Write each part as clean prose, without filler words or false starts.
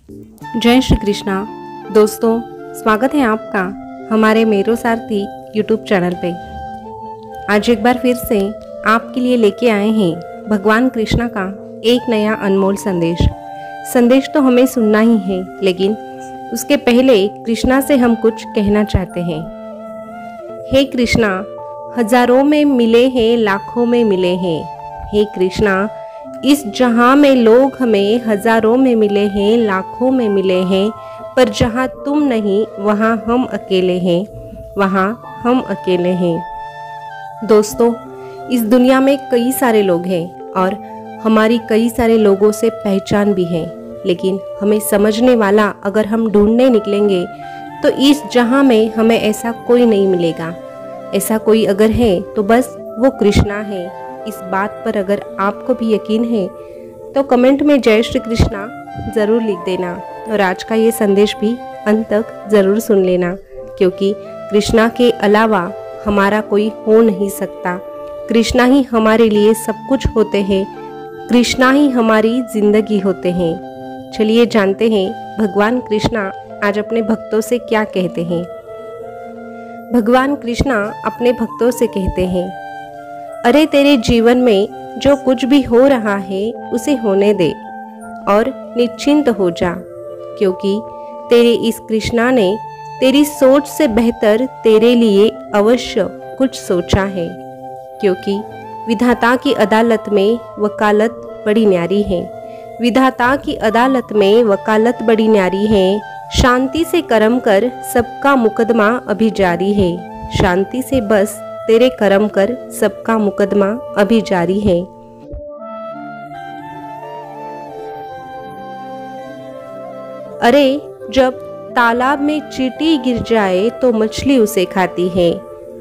जय श्री कृष्णा। दोस्तों, स्वागत है आपका हमारे मेरो सारथी यूट्यूब चैनल पे। आज एक बार फिर से आपके लिए लेके आए हैं भगवान कृष्णा का एक नया अनमोल संदेश। संदेश तो हमें सुनना ही है, लेकिन उसके पहले कृष्णा से हम कुछ कहना चाहते हैं। हे कृष्णा, हजारों में मिले हैं, लाखों में मिले हैं। हे कृष्णा, इस जहां में लोग हमें हजारों में मिले हैं, लाखों में मिले हैं, पर जहां तुम नहीं वहां हम अकेले हैं, वहां हम अकेले हैं। दोस्तों, इस दुनिया में कई सारे लोग हैं और हमारी कई सारे लोगों से पहचान भी है, लेकिन हमें समझने वाला अगर हम ढूंढने निकलेंगे तो इस जहां में हमें ऐसा कोई नहीं मिलेगा। ऐसा कोई अगर है तो बस वो कृष्णा है। इस बात पर अगर आपको भी यकीन है तो कमेंट में जय श्री कृष्णा ज़रूर लिख देना और आज का ये संदेश भी अंत तक ज़रूर सुन लेना, क्योंकि कृष्णा के अलावा हमारा कोई हो नहीं सकता। कृष्णा ही हमारे लिए सब कुछ होते हैं, कृष्णा ही हमारी जिंदगी होते हैं। चलिए जानते हैं भगवान कृष्णा आज अपने भक्तों से क्या कहते हैं। भगवान कृष्णा अपने भक्तों से कहते हैं, अरे तेरे जीवन में जो कुछ भी हो रहा है उसे होने दे और निश्चिंत हो जा, क्योंकि तेरे इस कृष्णा ने तेरी सोच से बेहतर तेरे लिए अवश्य कुछ सोचा है। क्योंकि विधाता की अदालत में वकालत बड़ी न्यारी है। विधाता की अदालत में वकालत बड़ी न्यारी है। शांति से कर्म कर, सबका मुकदमा अभी जारी है। शांति से बस तेरे कर्म कर, सबका मुकदमा अभी जारी है। अरे जब तालाब में चींटी गिर जाए तो मछली उसे खाती है।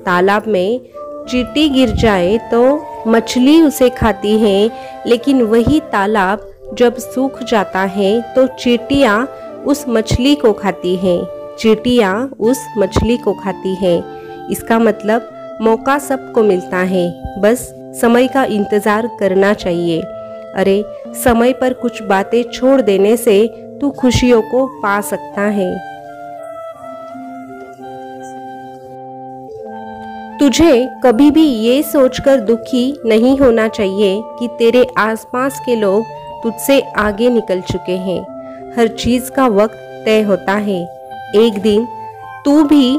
तालाब में चींटी गिर जाए तो मछली उसे खाती है, लेकिन वही तालाब जब सूख जाता है तो चींटियां उस मछली को खाती हैं। चींटियां उस मछली को खाती हैं। इसका मतलब मौका सबको मिलता है, बस समय का इंतजार करना चाहिए। अरे समय पर कुछ बातें छोड़ देने से तू खुशियों को पा सकता है। तुझे कभी भी ये सोचकर दुखी नहीं होना चाहिए कि तेरे आसपास के लोग तुझसे आगे निकल चुके हैं। हर चीज का वक्त तय होता है। एक दिन तू भी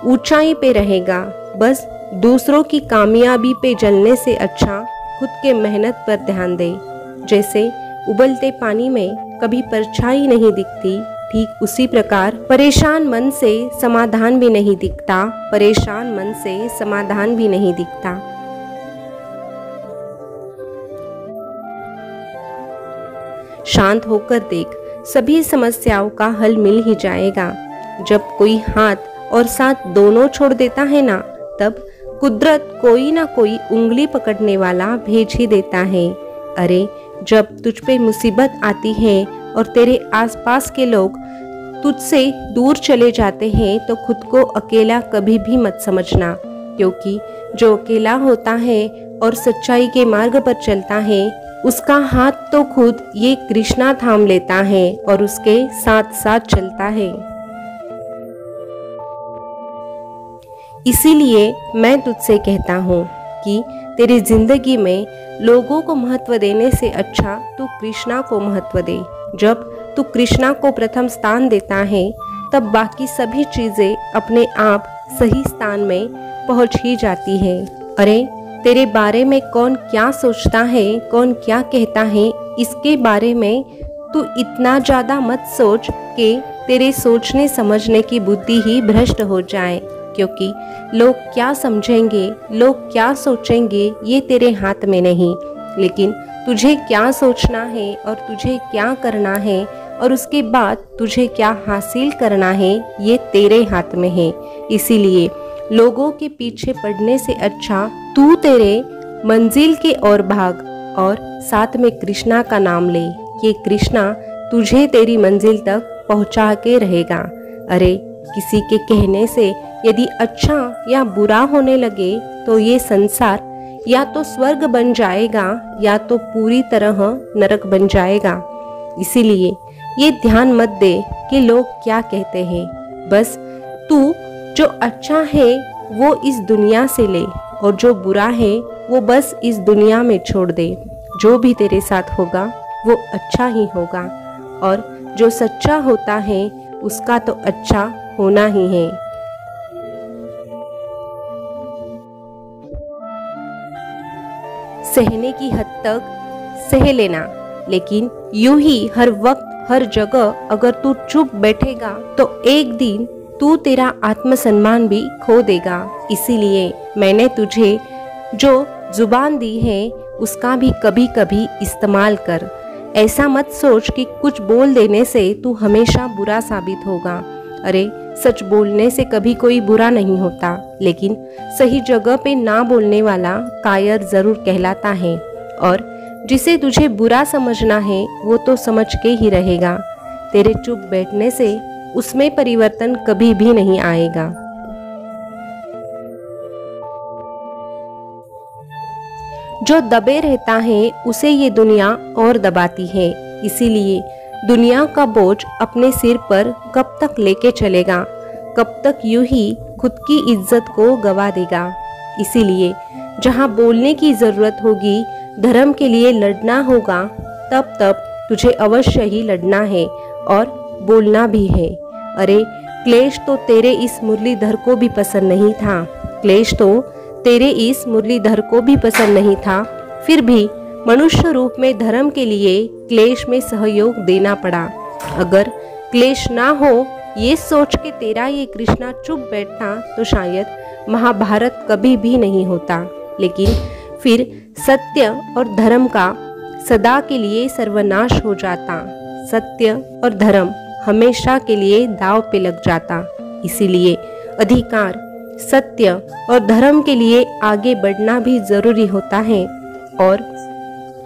ऊंचाई पे रहेगा। बस दूसरों की कामयाबी पे जलने से अच्छा खुद के मेहनत पर ध्यान दे। जैसे उबलते पानी में कभी परछाई नहीं दिखती, ठीक उसी प्रकार परेशान मन से समाधान भी नहीं दिखता। परेशान मन से समाधान भी नहीं दिखता। शांत होकर देख, सभी समस्याओं का हल मिल ही जाएगा। जब कोई हाथ और साथ दोनों छोड़ देता है ना, तब कुदरत कोई ना कोई उंगली पकड़ने वाला भेज ही देता है। अरे जब तुझ पे मुसीबत आती है और तेरे आसपास के लोग तुझसे दूर चले जाते हैं तो खुद को अकेला कभी भी मत समझना, क्योंकि जो अकेला होता है और सच्चाई के मार्ग पर चलता है उसका हाथ तो खुद ये कृष्णा थाम लेता है और उसके साथ साथ चलता है। इसीलिए मैं तुझसे कहता हूँ कि तेरी जिंदगी में लोगों को महत्व देने से अच्छा तू कृष्णा को महत्व दे। जब तू कृष्णा को प्रथम स्थान देता है तब बाकी सभी चीजें अपने आप सही स्थान में पहुँच ही जाती है। अरे तेरे बारे में कौन क्या सोचता है, कौन क्या कहता है, इसके बारे में तू इतना ज़्यादा मत सोच कि तेरे सोचने समझने की बुद्धि ही भ्रष्ट हो जाए। क्योंकि लोग क्या समझेंगे, लोग क्या सोचेंगे, ये तेरे हाथ में नहीं, लेकिन तुझे क्या सोचना है और तुझे क्या करना है और उसके बाद तुझे क्या हासिल करना है, ये तेरे हाथ में है। इसीलिए लोगों के पीछे पड़ने से अच्छा तू तेरे मंजिल के ओर भाग और साथ में कृष्णा का नाम ले। ये कृष्णा तुझे तेरी मंजिल तक पहुंचा के रहेगा। अरे किसी के कहने से यदि अच्छा या बुरा होने लगे तो ये संसार या तो स्वर्ग बन जाएगा या तो पूरी तरह नरक बन जाएगा। इसीलिए ये ध्यान मत दे कि लोग क्या कहते हैं। बस तू जो अच्छा है वो इस दुनिया से ले और जो बुरा है वो बस इस दुनिया में छोड़ दे। जो भी तेरे साथ होगा वो अच्छा ही होगा और जो सच्चा होता है उसका तो अच्छा होना ही है। सहने की हद तक सह लेना, लेकिन यूं ही हर वक्त हर जगह अगर तू चुप बैठेगा तो एक दिन तू तेरा आत्मसम्मान भी खो देगा। इसीलिए मैंने तुझे जो जुबान दी है उसका भी कभी कभी इस्तेमाल कर। ऐसा मत सोच कि कुछ बोल देने से तू हमेशा बुरा साबित होगा। अरे सच बोलने से कभी कोई बुरा नहीं होता, लेकिन सही जगह पे ना बोलने वाला कायर जरूर कहलाता है। और जिसे तुझे बुरा समझना है वो तो समझ के ही रहेगा। तेरे चुप बैठने से उसमें परिवर्तन कभी भी नहीं आएगा। जो दबे रहता है उसे ये दुनिया और दबाती है। इसीलिए दुनिया का बोझ अपने सिर पर कब तक लेके चलेगा, कब तक यूं ही खुद की इज्जत को गवा देगा। इसीलिए जहाँ बोलने की जरूरत होगी, धर्म के लिए लड़ना होगा, तब तब तुझे अवश्य ही लड़ना है और बोलना भी है। अरे क्लेश तो तेरे इस मुरलीधर को भी पसंद नहीं था, क्लेश तो तेरे इस मुरलीधर को भी पसंद नहीं था, फिर भी मनुष्य रूप में धर्म के लिए क्लेश में सहयोग देना पड़ा। अगर क्लेश ना हो ये सोच के तेरा ये कृष्णा चुप बैठता तो शायद महाभारत कभी भी नहीं होता। लेकिन फिर सत्य और धर्म का सदा के लिए सर्वनाश हो जाता। सत्य और धर्म हमेशा के लिए दांव पे लग जाता। इसीलिए अधिकार, सत्य और धर्म के लिए आगे बढ़ना भी जरूरी होता है। और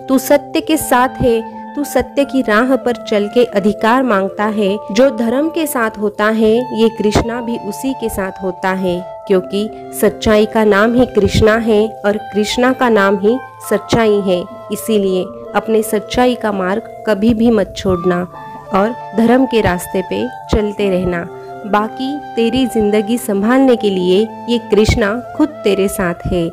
तू सत्य के साथ है, तू सत्य की राह पर चल के अधिकार मांगता है। जो धर्म के साथ होता है ये कृष्णा भी उसी के साथ होता है, क्योंकि सच्चाई का नाम ही कृष्णा है और कृष्णा का नाम ही सच्चाई है। इसीलिए अपने सच्चाई का मार्ग कभी भी मत छोड़ना और धर्म के रास्ते पे चलते रहना। बाकी तेरी जिंदगी संभालने के लिए ये कृष्णा खुद तेरे साथ है।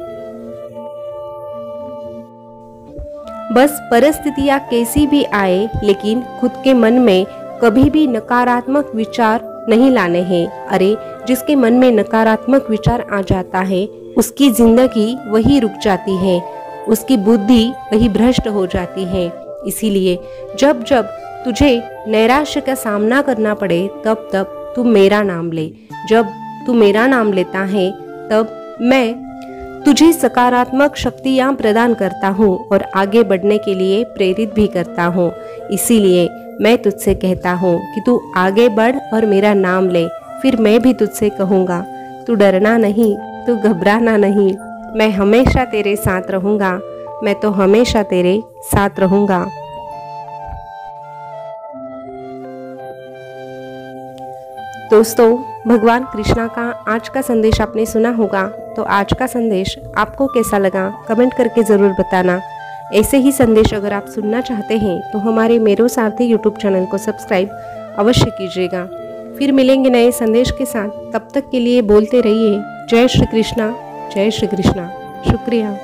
बस परिस्थितियाँ कैसी भी आए, लेकिन खुद के मन में कभी भी नकारात्मक विचार नहीं लाने हैं। अरे जिसके मन में नकारात्मक विचार आ जाता है उसकी जिंदगी वही रुक जाती है, उसकी बुद्धि वही भ्रष्ट हो जाती है। इसीलिए जब जब तुझे नैराश्य का सामना करना पड़े तब तब तू मेरा नाम ले। जब तू मेरा नाम लेता है तब मैं तुझे सकारात्मक शक्तियाँ प्रदान करता हूँ और आगे बढ़ने के लिए प्रेरित भी करता हूँ। इसीलिए मैं तुझसे कहता हूँ कि तू आगे बढ़ और मेरा नाम ले। फिर मैं भी तुझसे कहूँगा तू डरना नहीं, तू घबराना नहीं, मैं हमेशा तेरे साथ रहूँगा, मैं तो हमेशा तेरे साथ रहूँगा। दोस्तों, भगवान कृष्णा का आज का संदेश आपने सुना होगा, तो आज का संदेश आपको कैसा लगा कमेंट करके ज़रूर बताना। ऐसे ही संदेश अगर आप सुनना चाहते हैं तो हमारे मेरो सारथी यूट्यूब चैनल को सब्सक्राइब अवश्य कीजिएगा। फिर मिलेंगे नए संदेश के साथ, तब तक के लिए बोलते रहिए जय श्री कृष्णा, जय श्री कृष्णा। शुक्रिया।